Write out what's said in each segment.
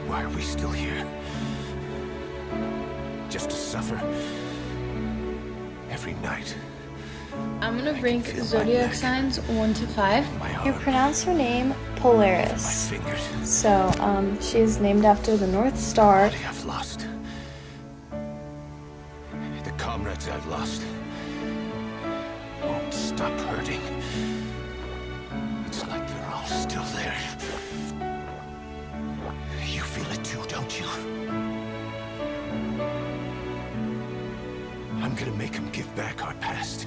Why are we still here? Just to suffer every night. I'm gonna rank zodiac signs 1 to 5. You pronounce her name Polaris. So, she is named after the North Star. I've lost. The comrades I've lost won't stop hurting. It's like they're all still there. You feel it too, don't you? I'm gonna make them give back our past.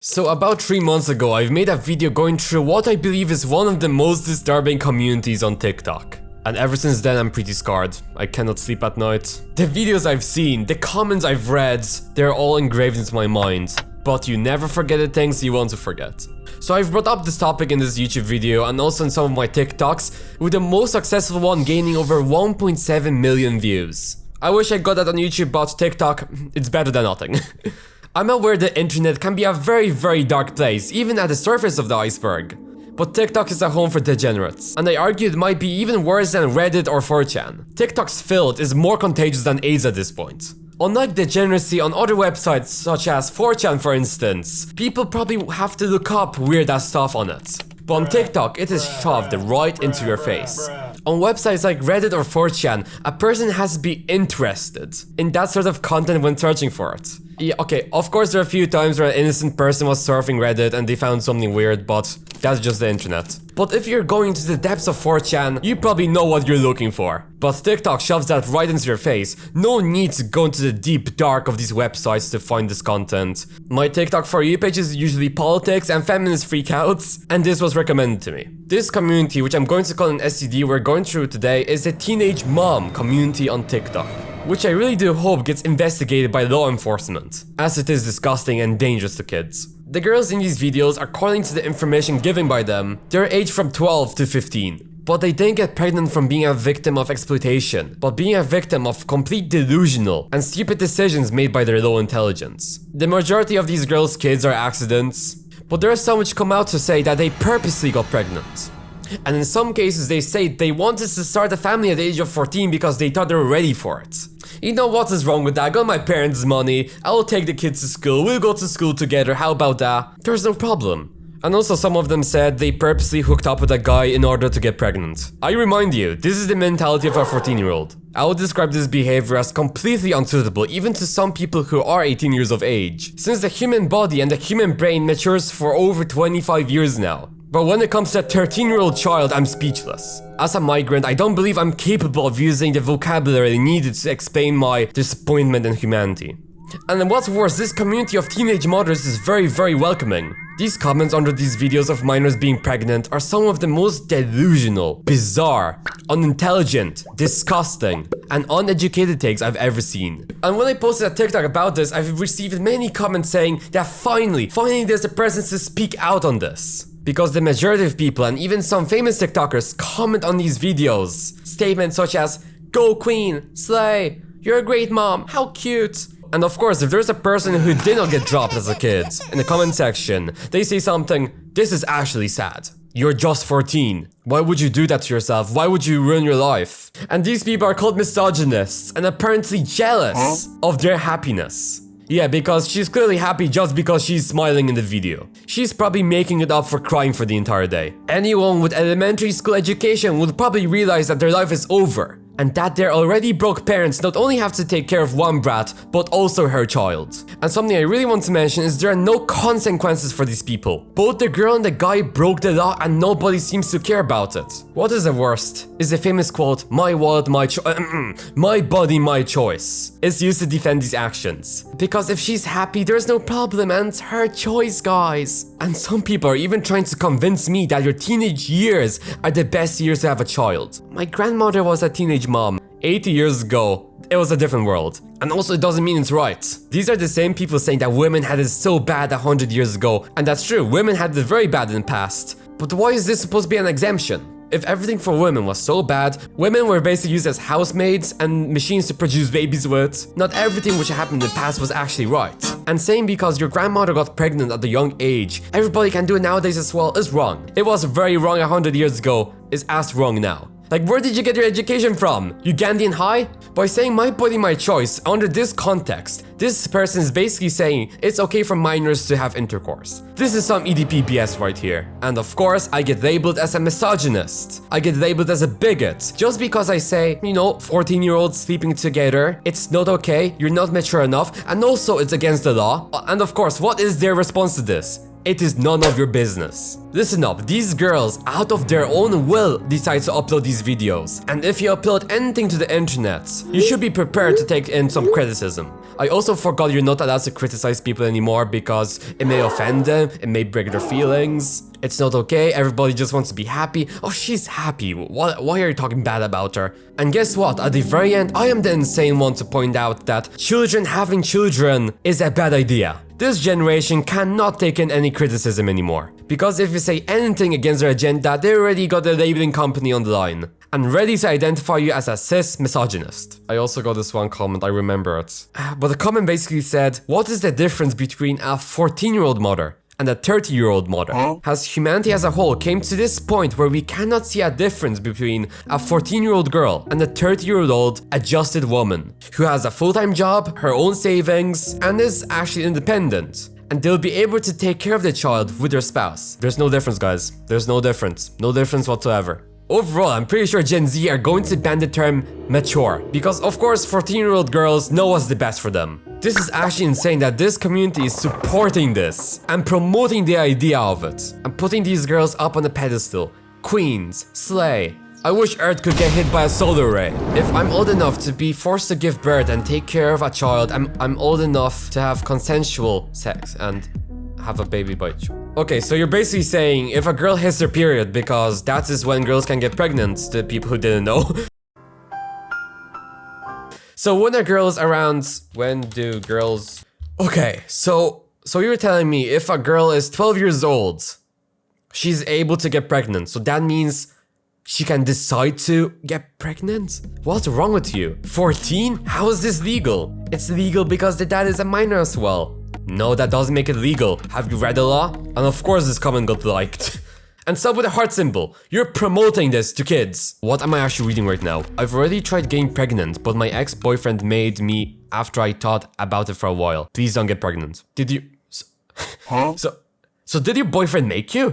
So about 3 months ago, I've made a video going through what I believe is one of the most disturbing communities on TikTok. And ever since then, I'm pretty scarred. I cannot sleep at night. The videos I've seen, the comments I've read, they're all engraved into my mind. But you never forget the things you want to forget. So I've brought up this topic in this YouTube video and also in some of my TikToks, with the most successful one gaining over 1.7 million views. I wish I got that on YouTube, but TikTok, it's better than nothing. I'm aware the internet can be a very dark place, even at the surface of the iceberg. But TikTok is a home for degenerates, and I argue it might be even worse than Reddit or 4chan. TikTok's filth is more contagious than AIDS at this point. Unlike degeneracy on other websites such as 4chan for instance, people probably have to look up weird ass stuff on it. But on TikTok, it is shoved right into your face. On websites like Reddit or 4chan, a person has to be interested in that sort of content when searching for it. Yeah, okay, of course there are a few times where an innocent person was surfing Reddit and they found something weird, but that's just the internet. But if you're going to the depths of 4chan, you probably know what you're looking for. But TikTok shoves that right into your face. No need to go into the deep dark of these websites to find this content. My TikTok For You page is usually politics and feminist freakouts, and this was recommended to me. This community, which I'm going to call an STD we're going through today, is the teenage mom community on TikTok, which I really do hope gets investigated by law enforcement, as it is disgusting and dangerous to kids. The girls in these videos, according to the information given by them, they're aged from 12 to 15. But they didn't get pregnant from being a victim of exploitation, but being a victim of complete delusional and stupid decisions made by their low intelligence. The majority of these girls' kids are accidents, but there are some which come out to say that they purposely got pregnant. And in some cases they say they wanted to start a family at the age of 14 because they thought they were ready for it. You know what is wrong with that? I got my parents' money, I will take the kids to school, we'll go to school together, how about that? There's no problem. And also some of them said they purposely hooked up with a guy in order to get pregnant. I remind you, this is the mentality of a 14-year-old. I would describe this behavior as completely unsuitable even to some people who are 18 years of age, since the human body and the human brain matures for over 25 years now. But when it comes to a 13-year-old child, I'm speechless. As a migrant, I don't believe I'm capable of using the vocabulary needed to explain my disappointment in humanity. And what's worse, this community of teenage mothers is very welcoming. These comments under these videos of minors being pregnant are some of the most delusional, bizarre, unintelligent, disgusting, and uneducated takes I've ever seen. And when I posted a TikTok about this, I've received many comments saying that finally there's a presence to speak out on this. Because the majority of people, and even some famous TikTokers, comment on these videos. Statements such as, "Go queen, slay, you're a great mom, how cute." And of course, if there's a person who did not get dropped as a kid, in the comment section, they say something, "This is actually sad. You're just 14. Why would you do that to yourself? Why would you ruin your life?" And these people are called misogynists and apparently jealous of their happiness. Yeah, because she's clearly happy just because she's smiling in the video. She's probably making it up for crying for the entire day. Anyone with elementary school education would probably realize that their life is over, and that their already broke parents not only have to take care of one brat, but also her child. And something I really want to mention is there are no consequences for these people. Both the girl and the guy broke the law and nobody seems to care about it. What is the worst is the famous quote, "My wallet, my body, my choice." It's used to defend these actions. Because if she's happy, there's no problem and it's her choice, guys. And some people are even trying to convince me that your teenage years are the best years to have a child. My grandmother was a teenage mom 80 years ago. It was a different world. And also it doesn't mean it's right. These are the same people saying that women had it so bad 100 years ago. And that's true, women had it very bad in the past. But why is this supposed to be an exemption? If everything for women was so bad, women were basically used as housemaids and machines to produce babies with, not everything which happened in the past was actually right. And saying because your grandmother got pregnant at a young age, everybody can do it nowadays as well is wrong. It was very wrong 100 years ago, is as wrong now. Like, where did you get your education from? Ugandan high? By saying my body, my choice, under this context, this person is basically saying it's okay for minors to have intercourse. This is some EDP BS right here. And of course, I get labeled as a misogynist. I get labeled as a bigot. Just because I say, 14-year-olds sleeping together, it's not okay, you're not mature enough, and also it's against the law. And of course, what is their response to this? It is none of your business. Listen up, these girls, out of their own will, decide to upload these videos. And if you upload anything to the internet, you should be prepared to take in some criticism. I also forgot you're not allowed to criticize people anymore because it may offend them, it may break their feelings. It's not okay, everybody just wants to be happy. Oh, she's happy, why are you talking bad about her? And guess what, at the very end, I am the insane one to point out that children having children is a bad idea. This generation cannot take in any criticism anymore. Because if you say anything against their agenda, they already got the labeling company on the line and ready to identify you as a cis misogynist. I also got this one comment, I remember it. But the comment basically said, what is the difference between a 14-year-old mother and a 30-year-old mother? Has humanity as a whole came to this point where we cannot see a difference between a 14-year-old girl and a 30-year-old adjusted woman who has a full-time job, her own savings, and is actually independent. And they'll be able to take care of the child with their spouse. There's no difference, guys. There's no difference. No difference whatsoever. Overall, I'm pretty sure Gen Z are going to ban the term mature, because of course 14-year-old girls know what's the best for them. This is actually insane that this community is supporting this and promoting the idea of it and putting these girls up on a pedestal. Queens, slay. I wish Earth could get hit by a solar ray. If I'm old enough to be forced to give birth and take care of a child, I'm old enough to have consensual sex and have a baby by you. Okay, so you're basically saying if a girl hits her period, because that is when girls can get pregnant, to people who didn't know. So when are girls around? When do girls... Okay, so you're telling me if a girl is 12 years old, she's able to get pregnant. So that means she can decide to get pregnant? What's wrong with you? 14? How is this legal? It's legal because the dad is a minor as well. No, that doesn't make it legal. Have you read the law? And of course this comment got liked. And sub with a heart symbol. You're promoting this to kids. What am I actually reading right now? I've already tried getting pregnant, but my ex-boyfriend made me after I thought about it for a while. Please don't get pregnant. Did you... Huh? So did your boyfriend make you?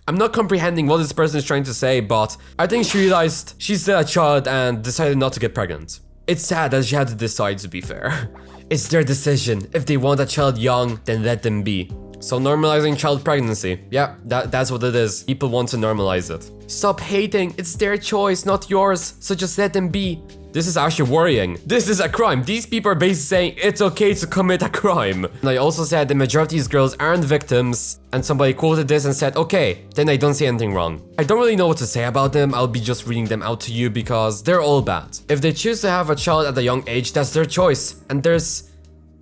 I'm not comprehending what this person is trying to say, but I think she realized she's still a child and decided not to get pregnant. It's sad that she had to decide, to be fair. It's their decision. If they want a child young, then let them be. So normalizing child pregnancy. Yeah, that's what it is. People want to normalize it. Stop hating. It's their choice, not yours. So just let them be. This is actually worrying. This is a crime. These people are basically saying it's okay to commit a crime. And I also said the majority of these girls aren't victims. And somebody quoted this and said, okay, then I don't see anything wrong. I don't really know what to say about them. I'll be just reading them out to you because they're all bad. If they choose to have a child at a young age, that's their choice. And there's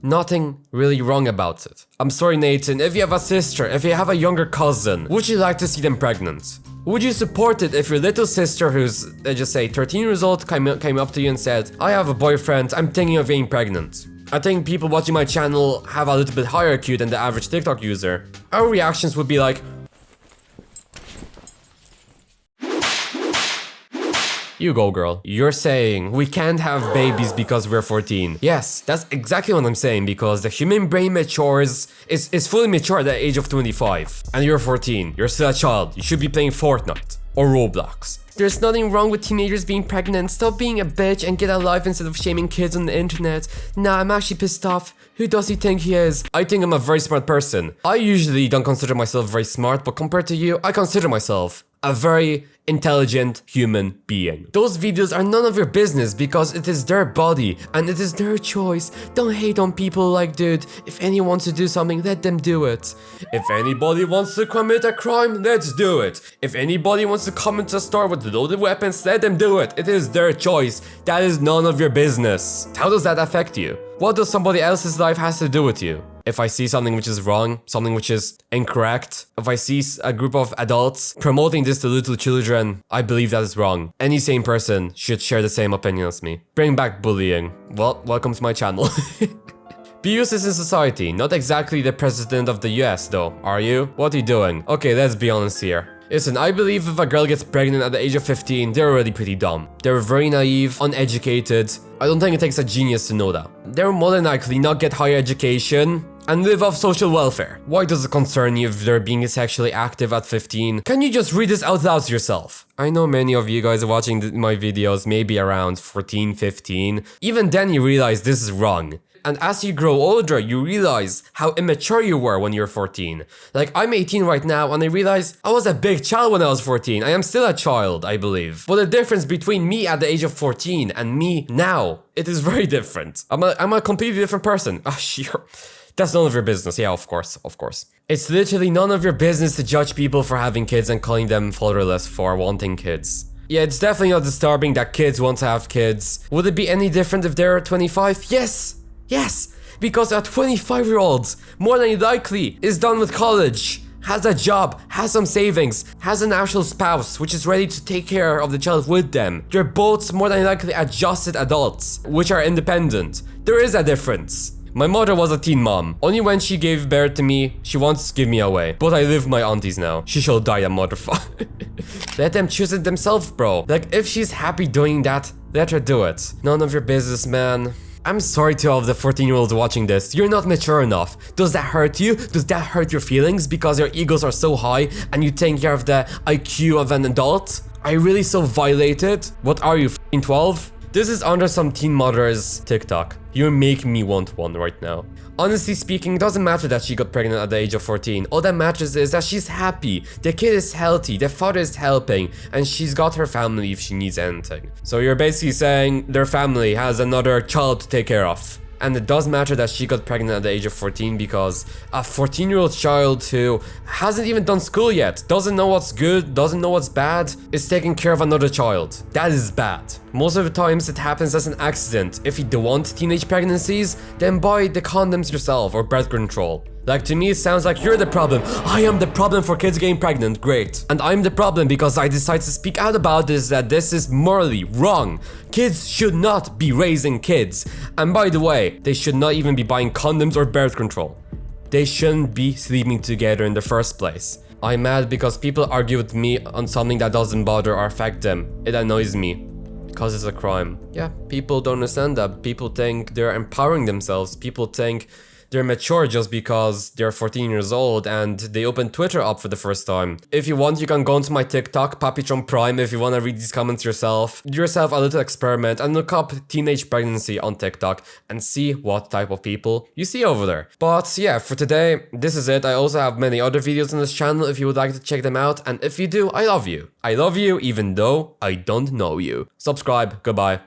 nothing really wrong about it. I'm sorry, Nathan, if you have a sister, if you have a younger cousin, would you like to see them pregnant? Would you support it if your little sister, who's, let's just say, 13 years old, came up to you and said, I have a boyfriend, I'm thinking of getting pregnant? I think people watching my channel have a little bit higher IQ than the average TikTok user. Our reactions would be like, you go, girl. You're saying we can't have babies because we're 14. Yes, that's exactly what I'm saying, because the human brain matures, is fully mature at the age of 25. And you're 14. You're still a child. You should be playing Fortnite or Roblox. There's nothing wrong with teenagers being pregnant. Stop being a bitch and get a life instead of shaming kids on the internet. Nah, I'm actually pissed off. Who does he think he is? I think I'm a very smart person. I usually don't consider myself very smart, but compared to you, I consider myself a very intelligent human being. Those videos are none of your business because it is their body and it is their choice. Don't hate on people like, dude, if anyone wants to do something, let them do it. If anybody wants to commit a crime, let's do it. If anybody wants to come into a store with loaded weapons, let them do it. It is their choice. That is none of your business. How does that affect you? What does somebody else's life has to do with you? If I see something which is wrong, something which is incorrect, if I see a group of adults promoting this to little children, I believe that is wrong. Any sane person should share the same opinion as me. Bring back bullying. Well, welcome to my channel. Be useless in society, not exactly the president of the US though, are you? What are you doing? Okay, let's be honest here. Listen, I believe if a girl gets pregnant at the age of 15, they're already pretty dumb. They're very naive, uneducated. I don't think it takes a genius to know that. They're more than likely not get higher education and live off social welfare. Why does it concern you if they're being sexually active at 15? Can you just read this out loud to yourself? I know many of you guys watching my videos maybe around 14, 15. Even then you realize this is wrong. And as you grow older, you realize how immature you were when you were 14. Like, I'm 18 right now, and I realize I was a big child when I was 14. I am still a child, I believe. But the difference between me at the age of 14 and me now, it is very different. I'm a completely different person. Ah, sure. That's none of your business. Yeah, of course, of course. It's literally none of your business to judge people for having kids and calling them fatherless for wanting kids. Yeah, it's definitely not disturbing that kids want to have kids. Would it be any different if they're 25? Yes! Yes, because a 25-year-old, more than likely, is done with college, has a job, has some savings, has an actual spouse, which is ready to take care of the child with them. They're both more than likely adjusted adults, which are independent. There is a difference. My mother was a teen mom. Only when she gave birth to me, she wants to give me away. But I live with my aunties now. She shall die, a motherfucker. Let them choose it themselves, bro. Like, if she's happy doing that, let her do it. None of your business, man. I'm sorry to all of the 14-year-olds watching this. You're not mature enough. Does that hurt you? Does that hurt your feelings because your egos are so high and you think you have the IQ of an adult? Are you really so violated? What are you, f***ing 12? This is under some teen mother's TikTok. You're making me want one right now. Honestly speaking, it doesn't matter that she got pregnant at the age of 14. All that matters is that she's happy, the kid is healthy, the father is helping, and she's got her family if she needs anything. So you're basically saying their family has another child to take care of. And it does matter that she got pregnant at the age of 14 because a 14-year-old child who hasn't even done school yet, doesn't know what's good, doesn't know what's bad, is taking care of another child. That is bad. Most of the times it happens as an accident. If you don't want teenage pregnancies, then buy the condoms yourself or birth control. Like, to me, it sounds like you're the problem. I am the problem for kids getting pregnant. Great. And I'm the problem because I decided to speak out about this, that this is morally wrong. Kids should not be raising kids. And by the way, they should not even be buying condoms or birth control. They shouldn't be sleeping together in the first place. I'm mad because people argue with me on something that doesn't bother or affect them. It annoys me. Because it's a crime. Yeah, people don't understand that. People think they're empowering themselves. People think they're mature just because they're 14 years old and they open Twitter up for the first time. If you want, you can go into my TikTok, Papitron Prime, if you want to read these comments yourself. Do yourself a little experiment and look up teenage pregnancy on TikTok and see what type of people you see over there. But yeah, for today, this is it. I also have many other videos on this channel if you would like to check them out. And if you do, I love you. I love you even though I don't know you. Subscribe. Goodbye.